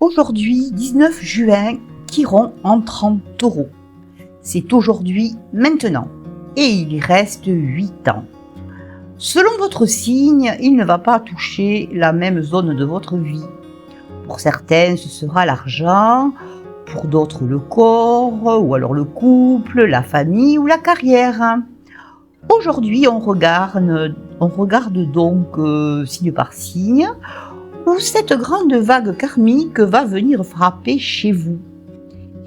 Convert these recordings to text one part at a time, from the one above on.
Aujourd'hui, 19 juin, Chiron entre en Taureau. C'est aujourd'hui, maintenant, et il reste 8 ans. Selon votre signe, il ne va pas toucher la même zone de votre vie. Pour certains, ce sera l'argent, pour d'autres le corps, ou alors le couple, la famille ou la carrière. Aujourd'hui, on regarde donc signe par signe, où cette grande vague karmique va venir frapper chez vous.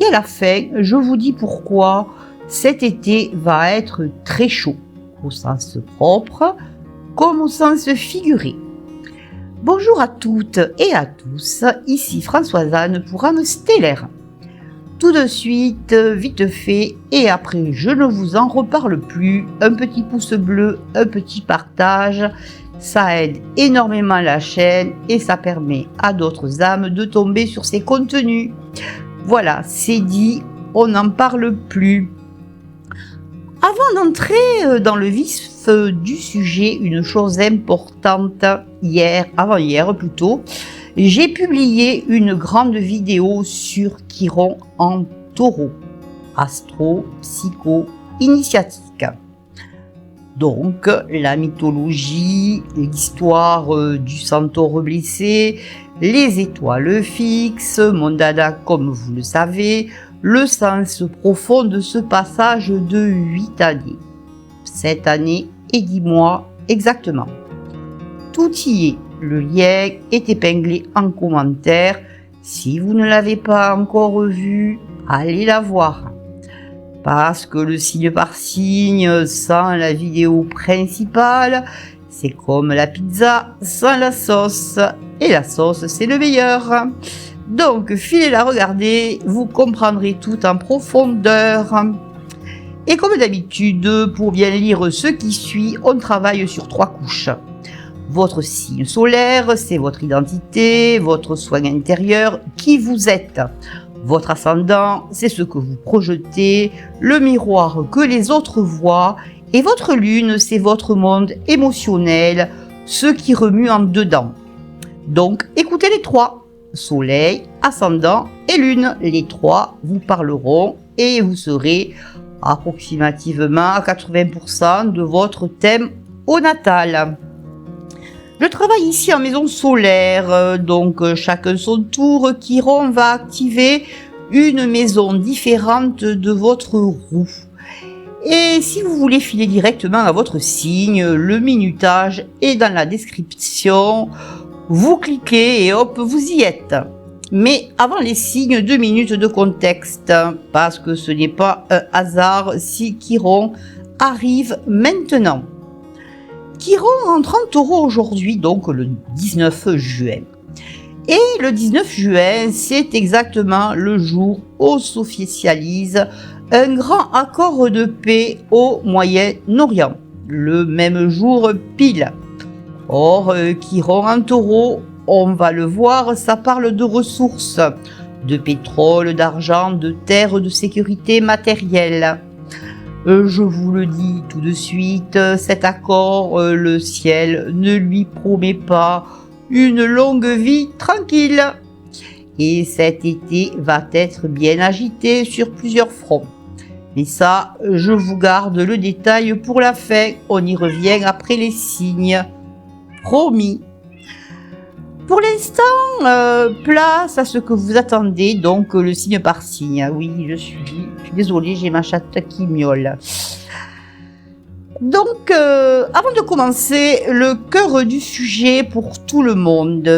Et à la fin, je vous dis pourquoi cet été va être très chaud, au sens propre comme au sens figuré. Bonjour à toutes et à tous, ici Françoise Anne pour âme stellaire. Tout de suite, vite fait, et après je ne vous en reparle plus, un petit pouce bleu, un petit partage, ça aide énormément la chaîne et ça permet à d'autres âmes de tomber sur ces contenus. Voilà, c'est dit, on n'en parle plus. Avant d'entrer dans le vif du sujet, une chose importante, avant-hier plutôt, j'ai publié une grande vidéo sur Chiron en Taureau, astro, psycho, initiatique. Donc, la mythologie, l'histoire du centaure blessé, les étoiles fixes, mon dada comme vous le savez, le sens profond de ce passage de 8 années. 7 années et 10 mois exactement. Tout y est. Le lien est épinglé en commentaire. Si vous ne l'avez pas encore vu, allez la voir. Parce que le signe par signe sans la vidéo principale, c'est comme la pizza sans la sauce. Et la sauce, c'est le meilleur. Donc, filez la regarder, vous comprendrez tout en profondeur. Et comme d'habitude, pour bien lire ce qui suit, on travaille sur 3 couches. Votre signe solaire, c'est votre identité, votre soin intérieur, qui vous êtes. Votre ascendant, c'est ce que vous projetez, le miroir que les autres voient. Et votre lune, c'est votre monde émotionnel, ce qui remue en dedans. Donc, écoutez les 3. Soleil, ascendant et lune. Les 3 vous parleront et vous serez approximativement à 80% de votre thème au natal. Je travaille ici en maison solaire, donc chacun son tour. Chiron va activer une maison différente de votre roue. Et si vous voulez filer directement à votre signe, le minutage est dans la description. Vous cliquez et hop, vous y êtes. Mais avant les signes, 2 minutes de contexte, parce que ce n'est pas un hasard si Chiron arrive maintenant. Chiron entre en Taureau aujourd'hui, donc le 19 juin. Et le 19 juin, c'est exactement le jour où s'officialise un grand accord de paix au Moyen-Orient. Le même jour pile. Or, Chiron en Taureau, on va le voir, ça parle de ressources, de pétrole, d'argent, de terre, de sécurité matérielle. Je vous le dis tout de suite, cet accord, le ciel ne lui promet pas une longue vie tranquille. Et cet été va être bien agité sur plusieurs fronts. Mais ça, je vous garde le détail pour la fin, on y revient après les signes. Promis. Pour l'instant, place à ce que vous attendez, donc le signe par signe. Oui, je suis désolée, j'ai ma chatte qui miaule. Donc, avant de commencer, le cœur du sujet pour tout le monde,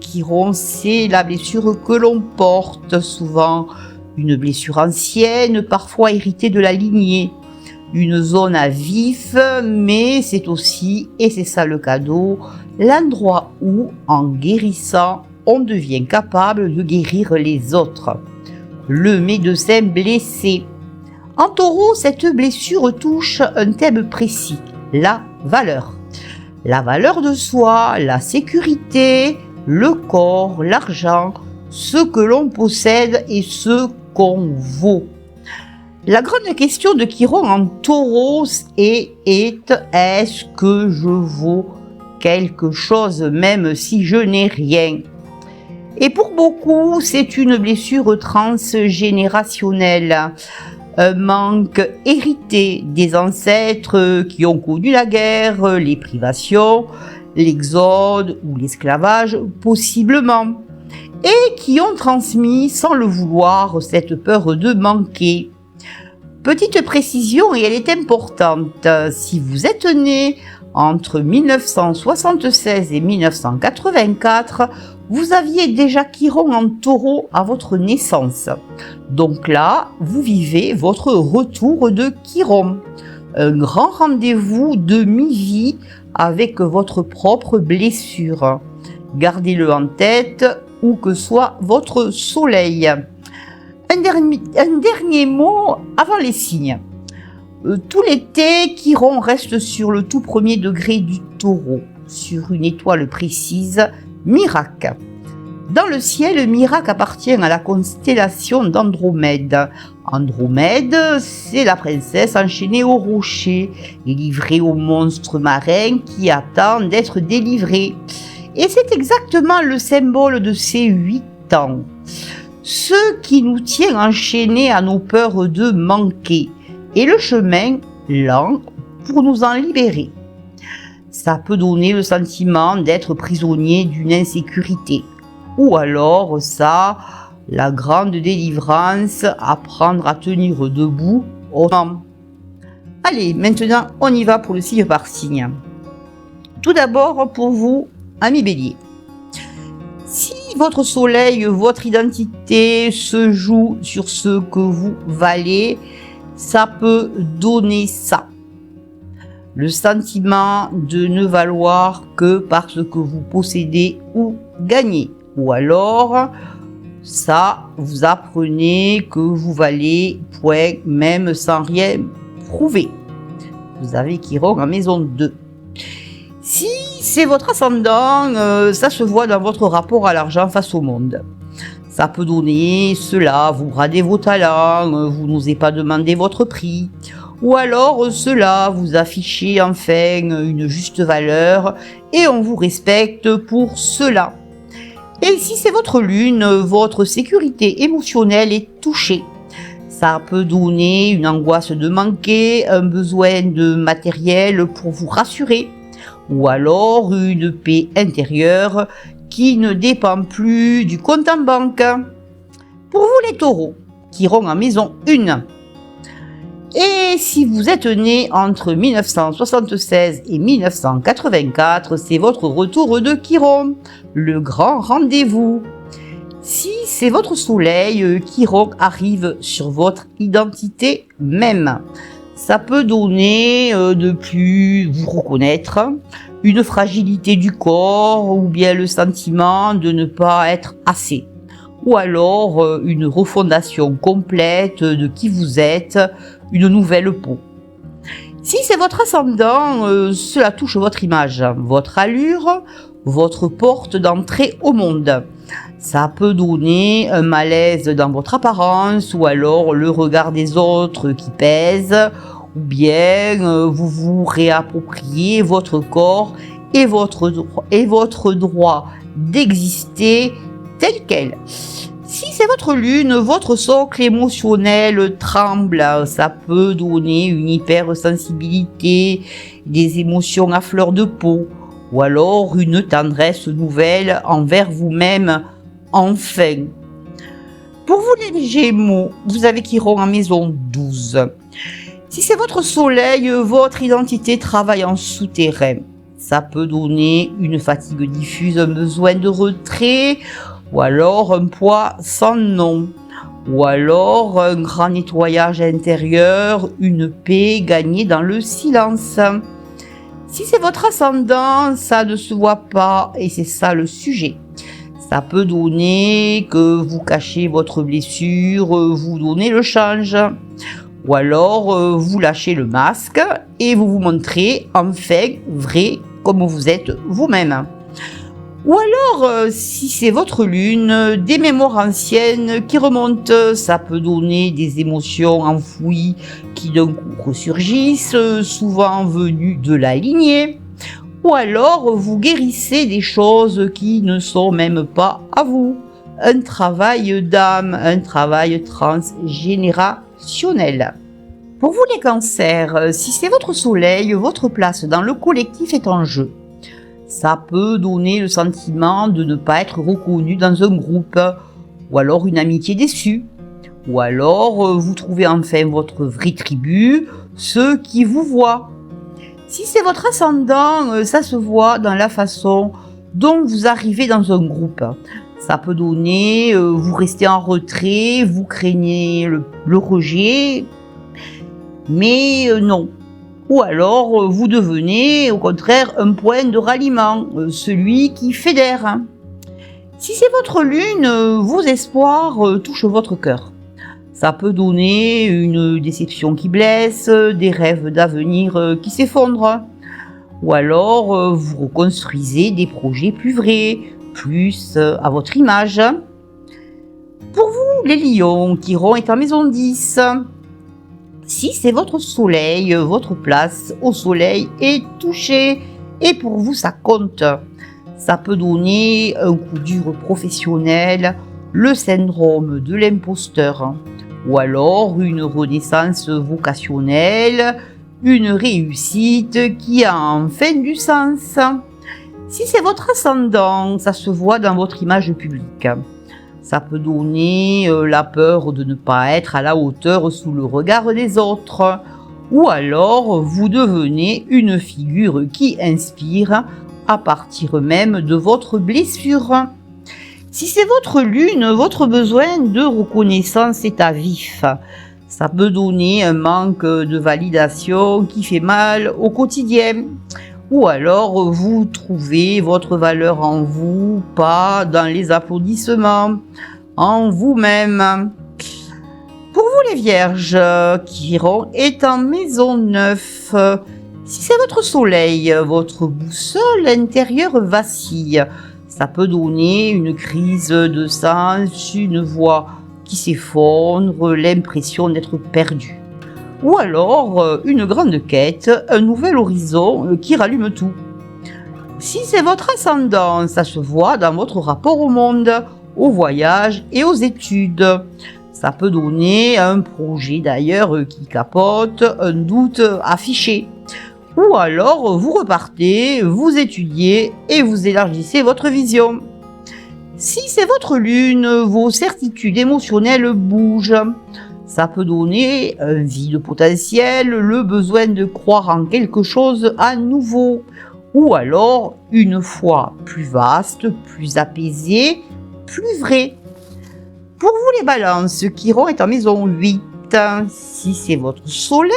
Chiron, c'est la blessure que l'on porte, souvent une blessure ancienne, parfois héritée de la lignée. Une zone à vif, mais c'est aussi, et c'est ça le cadeau, l'endroit où, en guérissant, on devient capable de guérir les autres. Le médecin blessé. En Taureau, cette blessure touche un thème précis, la valeur. La valeur de soi, la sécurité, le corps, l'argent, ce que l'on possède et ce qu'on vaut. La grande question de Chiron en Taureau est est-ce que je vaux quelque chose même si je n'ai rien? Et pour beaucoup, c'est une blessure transgénérationnelle, un manque hérité des ancêtres qui ont connu la guerre, les privations, l'exode ou l'esclavage possiblement, et qui ont transmis sans le vouloir cette peur de manquer. Petite précision, et elle est importante, si vous êtes né entre 1976 et 1984, vous aviez déjà Chiron en Taureau à votre naissance. Donc là, vous vivez votre retour de Chiron. Un grand rendez-vous de mi-vie avec votre propre blessure. Gardez-le en tête, où que soit votre soleil. Un dernier mot avant les signes. Tout l'été, Chiron reste sur le tout premier degré du Taureau, sur une étoile précise, Mirac. Dans le ciel, Mirac appartient à la constellation d'Andromède. Andromède, c'est la princesse enchaînée au rocher et livrée aux monstres marins qui attendent d'être délivrés. Et c'est exactement le symbole de ces 8 ans. Ce qui nous tient enchaînés à nos peurs de manquer et le chemin lent pour nous en libérer. Ça peut donner le sentiment d'être prisonnier d'une insécurité. Ou alors ça, la grande délivrance, apprendre à tenir debout autrement. Allez, maintenant on y va pour le signe par signe. Tout d'abord pour vous, amis Bélier. Si votre soleil, votre identité se joue sur ce que vous valez, ça peut donner ça. Le sentiment de ne valoir que parce que vous possédez ou gagnez. Ou alors, ça, vous apprenez que vous valez point même sans rien prouver. Vous avez Chiron en maison 2. Si c'est votre ascendant, ça se voit dans votre rapport à l'argent face au monde. Ça peut donner cela, vous bradez vos talents, vous n'osez pas demander votre prix. Ou alors cela, vous affichez enfin une juste valeur et on vous respecte pour cela. Et si c'est votre lune, votre sécurité émotionnelle est touchée. Ça peut donner une angoisse de manquer, un besoin de matériel pour vous rassurer. Ou alors une paix intérieure qui ne dépend plus du compte en banque. Pour vous les taureaux, Chiron en maison 1. Et si vous êtes né entre 1976 et 1984, c'est votre retour de Chiron, le grand rendez-vous. Si c'est votre soleil, Chiron arrive sur votre identité même. Ça peut donner de plus vous reconnaître, une fragilité du corps ou bien le sentiment de ne pas être assez. Ou alors une refondation complète de qui vous êtes, une nouvelle peau. Si c'est votre ascendant, cela touche votre image, votre allure, votre porte d'entrée au monde. Ça peut donner un malaise dans votre apparence ou alors le regard des autres qui pèse ou bien vous vous réappropriez votre corps et votre droit d'exister tel quel. Si c'est votre lune, votre socle émotionnel tremble, ça peut donner une hypersensibilité, des émotions à fleur de peau, ou alors une tendresse nouvelle envers vous-même, enfin. Pour vous les Gémeaux, vous avez Chiron en maison 12. Si c'est votre soleil, votre identité travaille en souterrain. Ça peut donner une fatigue diffuse, un besoin de retrait, ou alors un poids sans nom, ou alors un grand nettoyage intérieur, une paix gagnée dans le silence. Si c'est votre ascendant, ça ne se voit pas et c'est ça le sujet. Ça peut donner que vous cachez votre blessure, vous donnez le change. Ou alors vous lâchez le masque et vous vous montrez enfin vrai comme vous êtes vous-même. Ou alors, si c'est votre lune, des mémoires anciennes qui remontent, ça peut donner des émotions enfouies qui d'un coup ressurgissent, souvent venues de la lignée. Ou alors, vous guérissez des choses qui ne sont même pas à vous. un travail d'âme, un travail transgénérationnel. Pour vous les cancers, si c'est votre soleil, votre place dans le collectif est en jeu. Ça peut donner le sentiment de ne pas être reconnu dans un groupe, ou alors une amitié déçue, ou alors vous trouvez enfin votre vraie tribu, ceux qui vous voient. Si c'est votre ascendant, ça se voit dans la façon dont vous arrivez dans un groupe. Ça peut donner, vous restez en retrait, vous craignez le rejet, mais non. Ou alors vous devenez au contraire un point de ralliement, celui qui fédère. Si c'est votre lune, vos espoirs touchent votre cœur. Ça peut donner une déception qui blesse, des rêves d'avenir qui s'effondrent. Ou alors vous reconstruisez des projets plus vrais, plus à votre image. Pour vous, les lions, Chiron est en maison 10. Si c'est votre soleil, votre place au soleil est touchée. Et pour vous, ça compte. Ça peut donner un coup dur professionnel, le syndrome de l'imposteur. Ou alors une renaissance vocationnelle, une réussite qui a enfin du sens. Si c'est votre ascendant, ça se voit dans votre image publique. Ça peut donner la peur de ne pas être à la hauteur sous le regard des autres. Ou alors vous devenez une figure qui inspire à partir même de votre blessure. Si c'est votre lune, votre besoin de reconnaissance est à vif. Ça peut donner un manque de validation qui fait mal au quotidien. Ou alors vous trouvez votre valeur en vous, pas dans les applaudissements, en vous-même. Pour vous les vierges, Chiron est en maison 9. Si c'est votre soleil, votre boussole intérieure vacille. Ça peut donner une crise de sens, une voix qui s'effondre, l'impression d'être perdu. Ou alors une grande quête, un nouvel horizon qui rallume tout. Si c'est votre ascendant, ça se voit dans votre rapport au monde, au voyage et aux études. Ça peut donner un projet d'ailleurs qui capote, un doute affiché. Ou alors vous repartez, vous étudiez et vous élargissez votre vision. Si c'est votre lune, vos certitudes émotionnelles bougent. Ça peut donner un vide potentiel, le besoin de croire en quelque chose à nouveau. Ou alors une foi plus vaste, plus apaisée, plus vraie. Pour vous les balances, Chiron est en maison 8. Si c'est votre soleil,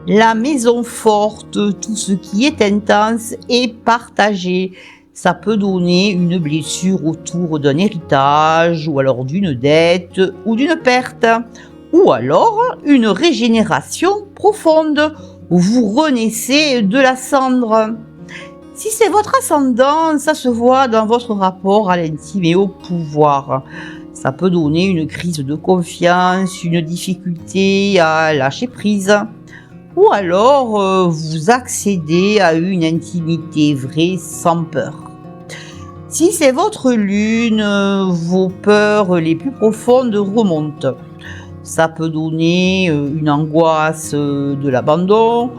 la maison forte, tout ce qui est intense et partagé. Ça peut donner une blessure autour d'un héritage, ou alors d'une dette, ou d'une perte. Ou alors une régénération profonde, où vous renaissez de la cendre. Si c'est votre ascendant, ça se voit dans votre rapport à l'intime et au pouvoir. Ça peut donner une crise de confiance, une difficulté à lâcher prise. Ou alors vous accédez à une intimité vraie sans peur. Si c'est votre lune, vos peurs les plus profondes remontent. Ça peut donner une angoisse de l'abandon,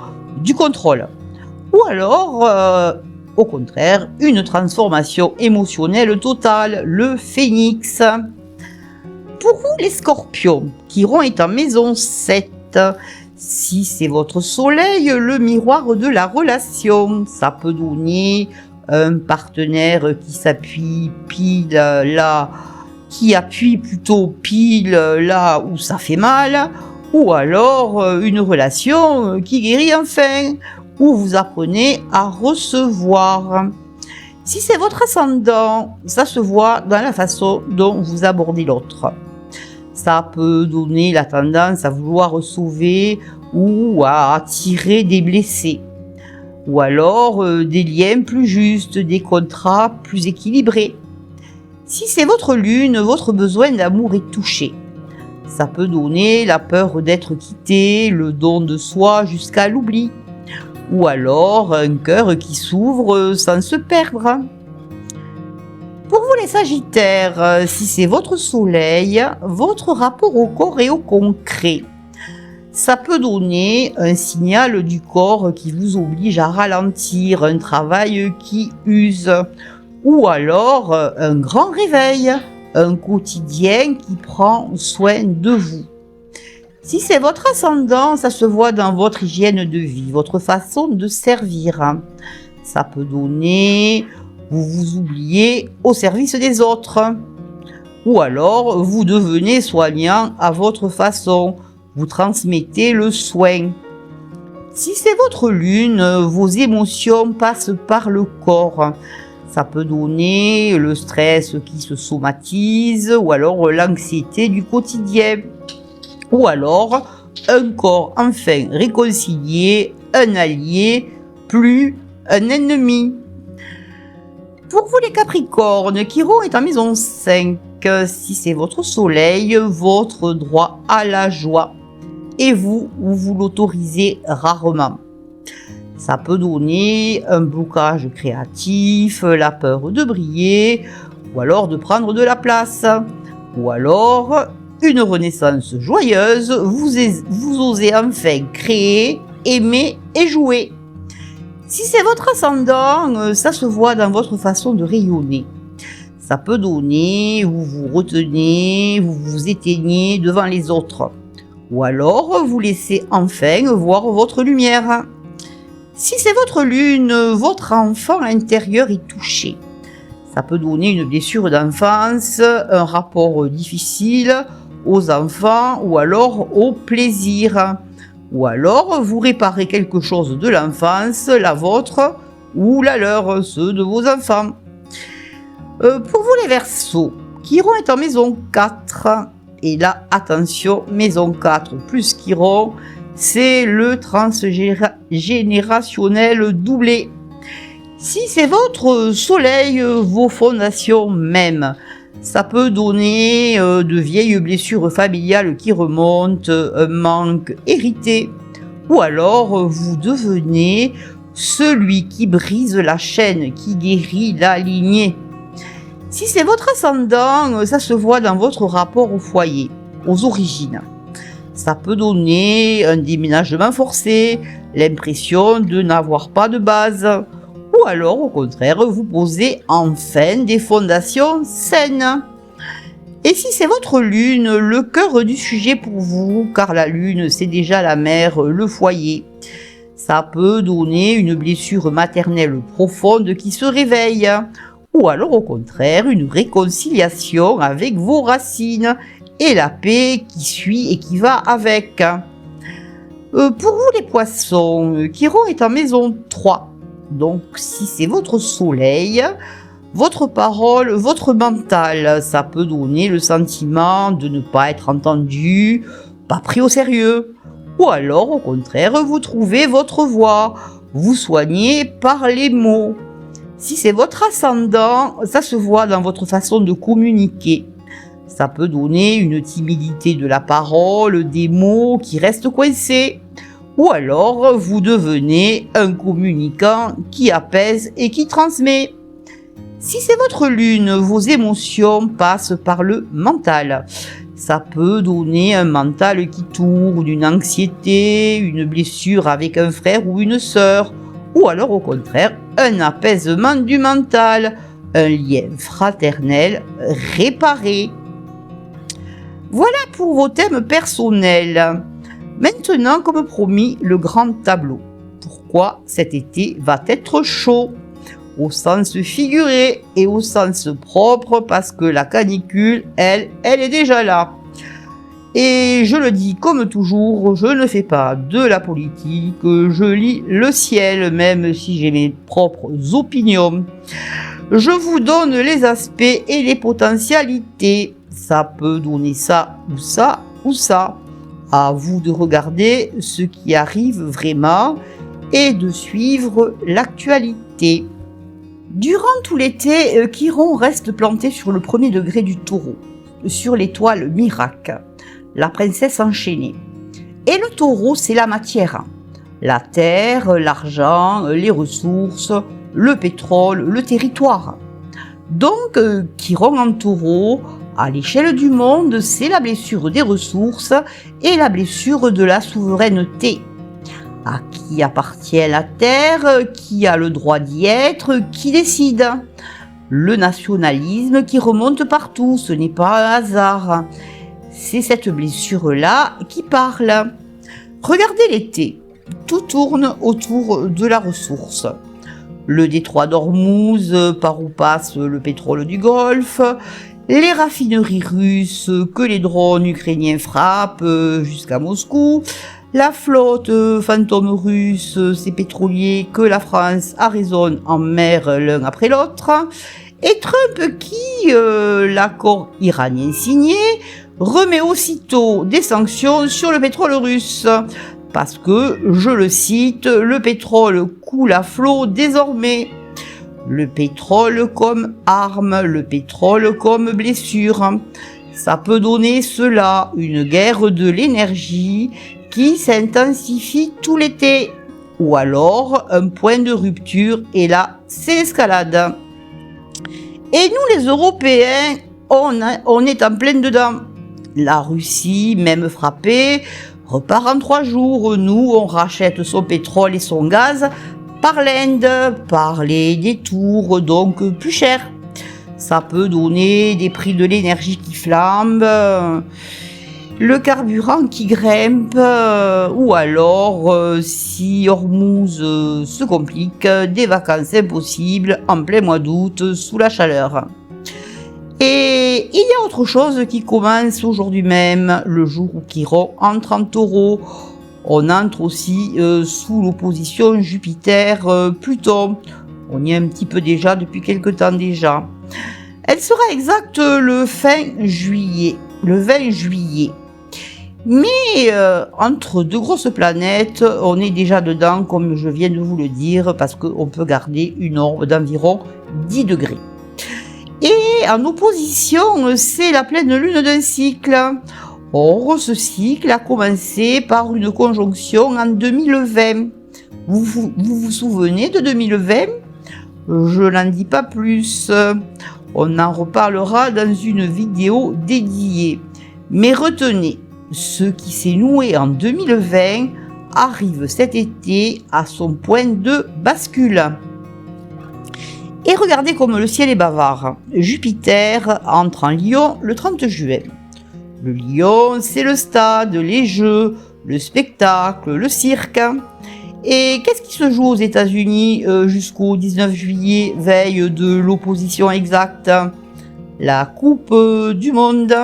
du contrôle. Ou alors, au contraire, une transformation émotionnelle totale, le phénix. Pour vous les scorpions, Chiron est en maison 7. Si c'est votre soleil, le miroir de la relation, ça peut donner un partenaire qui s'appuie pile là, qui appuie plutôt pile là où ça fait mal, ou alors une relation qui guérit enfin, où vous apprenez à recevoir. Si c'est votre ascendant, ça se voit dans la façon dont vous abordez l'autre. Ça peut donner la tendance à vouloir sauver ou à attirer des blessés. Ou alors des liens plus justes, des contrats plus équilibrés. Si c'est votre lune, votre besoin d'amour est touché. Ça peut donner la peur d'être quitté, le don de soi jusqu'à l'oubli. Ou alors un cœur qui s'ouvre sans se perdre. Pour vous vous les Sagittaires, si c'est votre soleil, votre rapport au corps et au concret, ça peut donner un signal du corps qui vous oblige à ralentir, un travail qui use, ou alors un grand réveil, un quotidien qui prend soin de vous. Si c'est votre ascendant, ça se voit dans votre hygiène de vie, votre façon de servir. Ça peut donner, vous vous oubliez au service des autres. Ou alors, vous devenez soignant à votre façon, vous transmettez le soin. Si c'est votre lune, vos émotions passent par le corps. Ça peut donner le stress qui se somatise, ou alors l'anxiété du quotidien. Ou alors, un corps enfin réconcilié, un allié, plus un ennemi. Pour vous les Capricornes, Chiron est en maison 5. Si c'est votre soleil, votre droit à la joie. Et vous l'autorisez rarement. Ça peut donner un blocage créatif, la peur de briller, ou alors de prendre de la place. Ou alors une renaissance joyeuse, vous osez enfin créer, aimer et jouer. Si c'est votre ascendant, ça se voit dans votre façon de rayonner. Ça peut donner, vous vous retenez, vous vous éteignez devant les autres. Ou alors vous laissez enfin voir votre lumière. Si c'est votre lune, votre enfant intérieur est touché. Ça peut donner une blessure d'enfance, un rapport difficile aux enfants ou alors au plaisir. Ou alors vous réparez quelque chose de l'enfance, la vôtre ou la leur, ceux de vos enfants. Pour vous les Verseaux, Chiron est en maison 4. Et là, attention, maison 4 plus Chiron, c'est le transgénérationnel doublé. Si c'est votre soleil, vos fondations même, ça peut donner de vieilles blessures familiales qui remontent, un manque hérité. Ou alors vous devenez celui qui brise la chaîne, qui guérit la lignée. Si c'est votre ascendant, ça se voit dans votre rapport au foyer, aux origines. Ça peut donner un déménagement forcé, l'impression de n'avoir pas de base. Ou alors, au contraire, vous posez enfin des fondations saines. Et si c'est votre lune, le cœur du sujet pour vous, car la lune, c'est déjà la mère, le foyer. Ça peut donner une blessure maternelle profonde qui se réveille. Ou alors, au contraire, une réconciliation avec vos racines et la paix qui suit et qui va avec. Pour vous les poissons, Chiron est en maison 3. Donc si c'est votre soleil, votre parole, votre mental, ça peut donner le sentiment de ne pas être entendu, pas pris au sérieux. Ou alors au contraire, vous trouvez votre voix, vous soignez par les mots. Si c'est votre ascendant, ça se voit dans votre façon de communiquer. Ça peut donner une timidité de la parole, des mots qui restent coincés. Ou alors, vous devenez un communicant qui apaise et qui transmet. Si c'est votre lune, vos émotions passent par le mental. Ça peut donner un mental qui tourne, une anxiété, une blessure avec un frère ou une sœur. Ou alors, au contraire, un apaisement du mental, un lien fraternel réparé. Voilà pour vos thèmes personnels. Maintenant, comme promis, le grand tableau. Pourquoi cet été va être chaud? Au sens figuré et au sens propre, parce que la canicule, elle est déjà là. Et je le dis comme toujours, je ne fais pas de la politique, je lis le ciel, même si j'ai mes propres opinions. Je vous donne les aspects et les potentialités. Ça peut donner ça ou ça ou ça. À vous de regarder ce qui arrive vraiment et de suivre l'actualité. Durant tout l'été, Chiron reste planté sur le premier degré du Taureau, sur l'étoile Miracle, la princesse enchaînée. Et le Taureau, c'est la matière, la terre, l'argent, les ressources, le pétrole, le territoire. Donc, Chiron en taureau, à l'échelle du monde, c'est la blessure des ressources et la blessure de la souveraineté. À qui appartient la terre, qui a le droit d'y être, qui décide. Le nationalisme qui remonte partout, ce n'est pas un hasard. C'est cette blessure-là qui parle. Regardez l'été, tout tourne autour de la ressource. Le détroit d'Ormuz, par où passe le pétrole du Golfe, les raffineries russes que les drones ukrainiens frappent jusqu'à Moscou, la flotte fantôme russe, ces pétroliers que la France arraisonne en mer l'un après l'autre, et Trump qui, l'accord iranien signé, remet aussitôt des sanctions sur le pétrole russe. Parce que, je le cite, le pétrole coule à flot désormais. Le pétrole comme arme, le pétrole comme blessure. Ça peut donner cela, une guerre de l'énergie qui s'intensifie tout l'été. Ou alors un point de rupture et là, c'est l'escalade. Et nous les Européens, on est en plein dedans. La Russie, même frappée, repart en 3 jours. Nous, on rachète son pétrole et son gaz par l'Inde, par les détours, donc plus cher. Ça peut donner des prix de l'énergie qui flambent, le carburant qui grimpe, ou alors, si Hormuz se complique, des vacances impossibles en plein mois d'août sous la chaleur. Et il y a autre chose qui commence aujourd'hui même, le jour où Chiron entre en taureau. On entre aussi sous l'opposition Jupiter-Pluton. On y est un petit peu déjà depuis quelque temps déjà. Elle sera exacte le 20 juillet. Mais entre 2 grosses planètes, on est déjà dedans, comme je viens de vous le dire, parce qu'on peut garder une orbe d'environ 10 degrés. Et en opposition, c'est la pleine lune d'un cycle. Or, ce cycle a commencé par une conjonction en 2020. Vous vous souvenez de 2020 ? Je n'en dis pas plus. On en reparlera dans une vidéo dédiée. Mais retenez, ce qui s'est noué en 2020 arrive cet été à son point de bascule. Et regardez comme le ciel est bavard. Jupiter entre en Lion le 30 juin. Le Lion, c'est le stade, les jeux, le spectacle, le cirque. Et qu'est-ce qui se joue aux États-Unis jusqu'au 19 juillet, veille de l'opposition exacte ? La Coupe du Monde.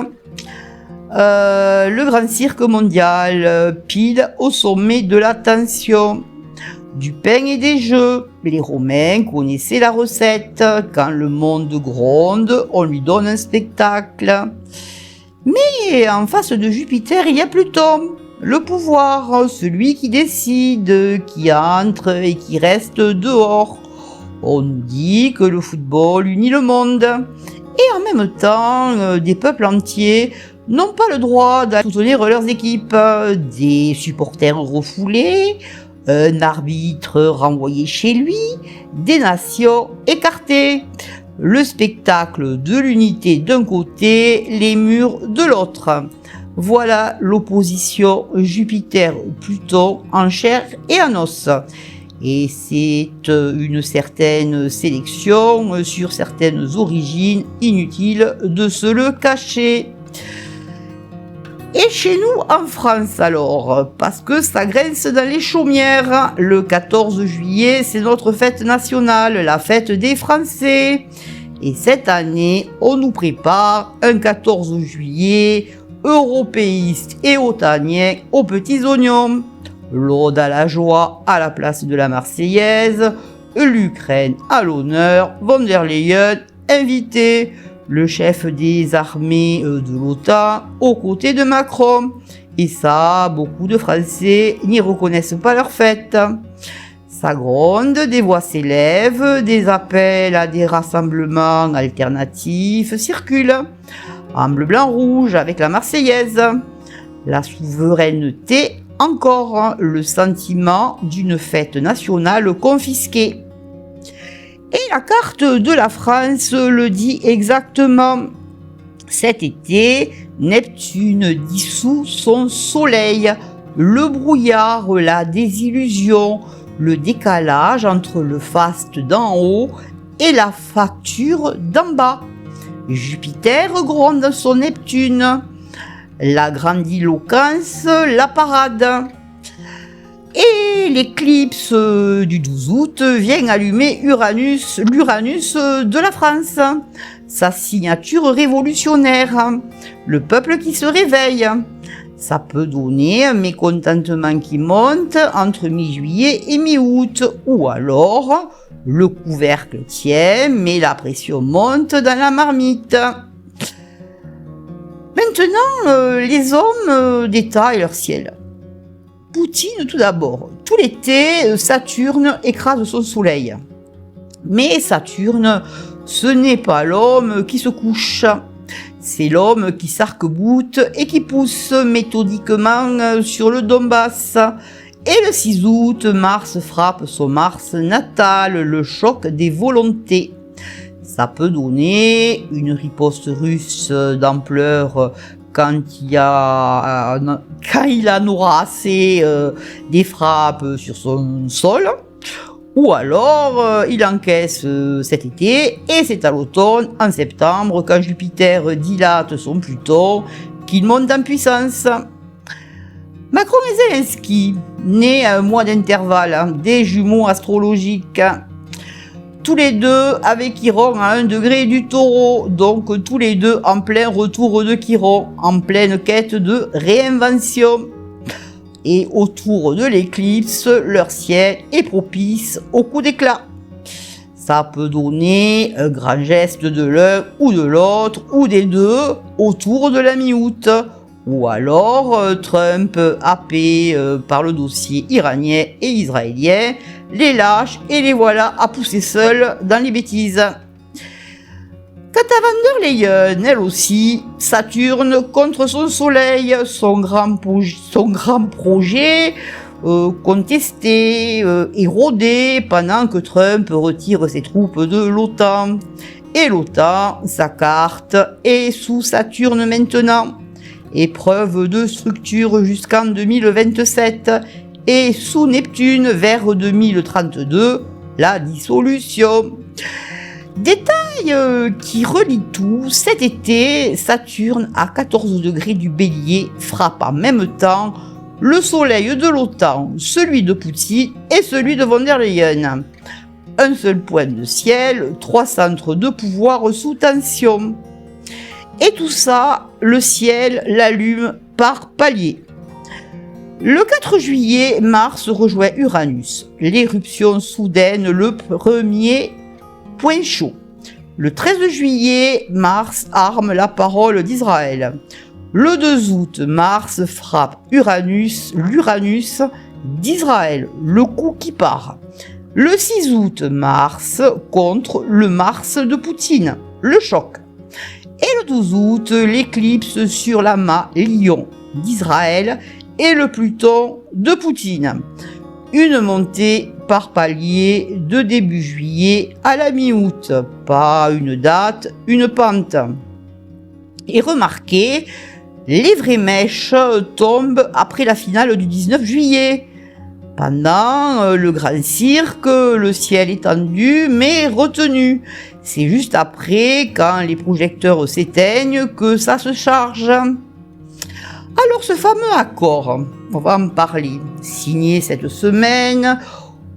Le grand cirque mondial, pile au sommet de la tension. Du pain et des jeux. Les Romains connaissaient la recette. Quand le monde gronde, on lui donne un spectacle. Mais en face de Jupiter, il y a Pluton, le pouvoir, celui qui décide, qui entre et qui reste dehors. On nous dit que le football unit le monde. Et en même temps, des peuples entiers n'ont pas le droit de soutenir leurs équipes. Des supporters refoulés, un arbitre renvoyé chez lui, des nations écartées. Le spectacle de l'unité d'un côté, les murs de l'autre. Voilà l'opposition Jupiter-Pluton en chair et en os. Et c'est une certaine sélection sur certaines origines, inutile de se le cacher. Et chez nous en France alors, parce que ça grince dans les chaumières, le 14 juillet c'est notre fête nationale, la fête des Français. Et cette année, on nous prépare un 14 juillet européiste et otanien aux petits oignons. L'Ode à la joie à la place de la Marseillaise, l'Ukraine à l'honneur, von der Leyen invité, le chef des armées de l'OTAN aux côtés de Macron. Et ça, beaucoup de Français n'y reconnaissent pas leur fête. Ça gronde, des voix s'élèvent, des appels à des rassemblements alternatifs circulent. En bleu, blanc, rouge avec la Marseillaise. La souveraineté, encore le sentiment d'une fête nationale confisquée. Et la carte de la France le dit exactement. Cet été, Neptune dissout son soleil. Le brouillard, la désillusion, le décalage entre le faste d'en haut et la facture d'en bas. Jupiter gronde son Neptune. La grandiloquence, la parade. Et l'éclipse du 12 août vient allumer l'Uranus de la France. Sa signature révolutionnaire, le peuple qui se réveille. Ça peut donner un mécontentement qui monte entre mi-juillet et mi-août, ou alors le couvercle tient mais la pression monte dans la marmite. Maintenant, les hommes d'État et leur ciel. Poutine tout d'abord. Tout l'été, Saturne écrase son soleil. Mais Saturne, ce n'est pas l'homme qui se couche. C'est l'homme qui s'arc-boute et qui pousse méthodiquement sur le Donbass. Et le 6 août, Mars frappe son Mars natal, le choc des volontés. Ça peut donner une riposte russe d'ampleur quand il en aura assez des frappes sur son sol. Ou alors, il encaisse cet été et c'est à l'automne, en septembre, quand Jupiter dilate son Pluton, qu'il monte en puissance. Macron et Zelensky, nés à un mois d'intervalle, des jumeaux astrologiques. Tous les deux avec Chiron à 1 degré du Taureau, donc tous les deux en plein retour de Chiron, en pleine quête de réinvention. Et autour de l'éclipse, leur ciel est propice au coup d'éclat. Ça peut donner un grand geste de l'un ou de l'autre, ou des deux, autour de la mi-août. Ou alors Trump, happé par le dossier iranien et israélien, les lâche et les voilà à pousser seuls dans les bêtises. Quant à van der Leyen, elle aussi, Saturne contre son soleil, son grand projet contesté, érodé pendant que Trump retire ses troupes de l'OTAN. Et l'OTAN, sa carte, est sous Saturne maintenant. Épreuve de structure jusqu'en 2027 et sous Neptune vers 2032, la dissolution. Détail qui relie tout, cet été, Saturne à 14 degrés du Bélier frappe en même temps le soleil de l'OTAN, celui de Poutine et celui de van der Leyen. Un seul point de ciel, 3 centres de pouvoir sous tension. Et tout ça, le ciel l'allume par paliers. Le 4 juillet, Mars rejoint Uranus. L'éruption soudaine, le premier point chaud. Le 13 juillet, Mars arme la parole d'Israël. Le 2 août, Mars frappe l'Uranus d'Israël, le coup qui part. Le 6 août, Mars contre le Mars de Poutine, le choc. Et le 12 août, l'éclipse sur la Lion d'Israël et le Pluton de Poutine. Une montée par palier de début juillet à la mi-août. Pas une date, une pente. Et remarquez, les vraies mèches tombent après la finale du 19 juillet. Pendant le grand cirque, le ciel est tendu mais retenu. C'est juste après, quand les projecteurs s'éteignent, que ça se charge. Alors ce fameux accord, on va en parler, signé cette semaine,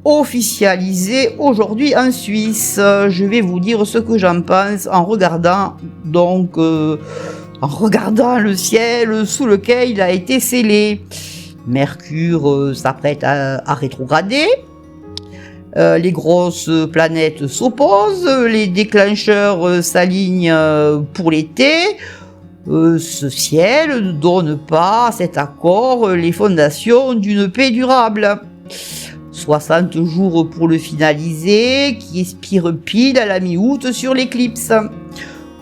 officialisé aujourd'hui en Suisse. Je vais vous dire ce que j'en pense en regardant le ciel sous lequel il a été scellé. Mercure s'apprête à rétrograder. Les grosses planètes s'opposent, les déclencheurs s'alignent pour l'été. Ce ciel ne donne pas à cet accord les fondations d'une paix durable. 60 jours pour le finaliser, qui expire pile à la mi-août sur l'éclipse.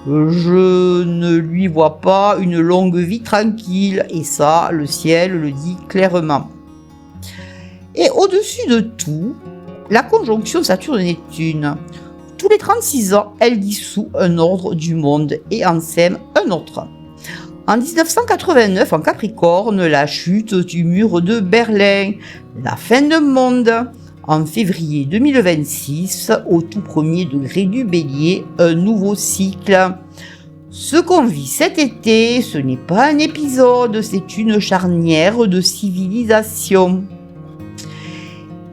Je ne lui vois pas une longue vie tranquille, et ça, le ciel le dit clairement. Et au-dessus de tout, la conjonction Saturne-Neptune. tous les 36 ans, elle dissout un ordre du monde et en sème un autre. En 1989, en Capricorne, la chute du mur de Berlin, la fin du monde. En février 2026, au tout premier degré du Bélier, un nouveau cycle. Ce qu'on vit cet été, ce n'est pas un épisode, c'est une charnière de civilisation.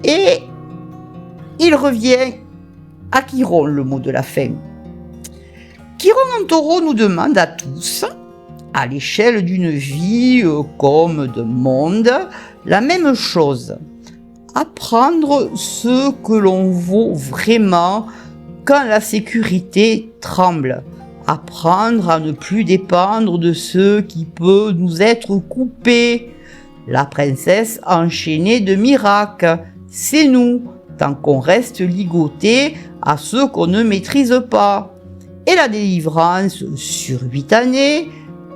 Et il revient à Chiron, le mot de la fin. Chiron en Taureau nous demande à tous, à l'échelle d'une vie comme d'un monde, la même chose. Apprendre ce que l'on vaut vraiment quand la sécurité tremble. Apprendre à ne plus dépendre de ce qui peut nous être coupé. La princesse enchaînée de miracles, c'est nous, tant qu'on reste ligoté à ce qu'on ne maîtrise pas. Et la délivrance sur 8 années,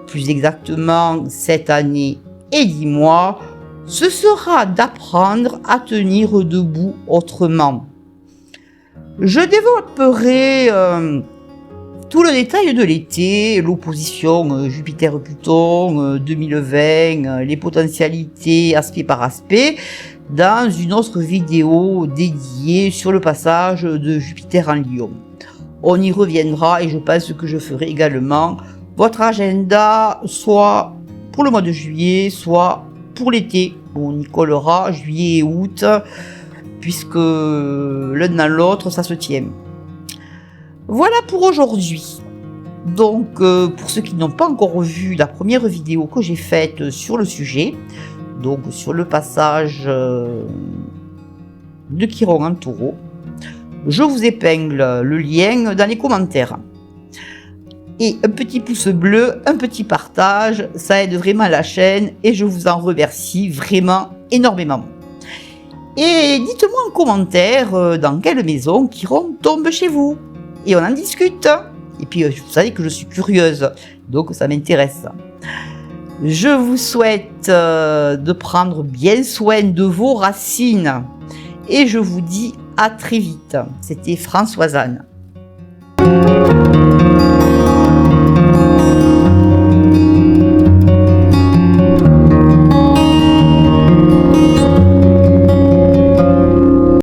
plus exactement 7 années et 10 mois, ce sera d'apprendre à tenir debout autrement. Je développerai tout le détail de l'été, l'opposition Jupiter-Pluton 2020, les potentialités aspect par aspect, dans une autre vidéo dédiée sur le passage de Jupiter en Lion. On y reviendra et je pense que je ferai également votre agenda, soit pour le mois de juillet, soit pour l'été. On y collera juillet et août, puisque l'un dans l'autre, ça se tient. Voilà pour aujourd'hui. Donc, pour ceux qui n'ont pas encore vu la première vidéo que j'ai faite sur le sujet, donc sur le passage de Chiron en Taureau, je vous épingle le lien dans les commentaires. Et un petit pouce bleu, un petit partage, ça aide vraiment la chaîne et je vous en remercie vraiment énormément. Et dites-moi en commentaire dans quelle maison Chiron tombe chez vous. Et on en discute. Et puis vous savez que je suis curieuse, donc ça m'intéresse. Je vous souhaite de prendre bien soin de vos racines. Et je vous dis à très vite. C'était Françoise Anne.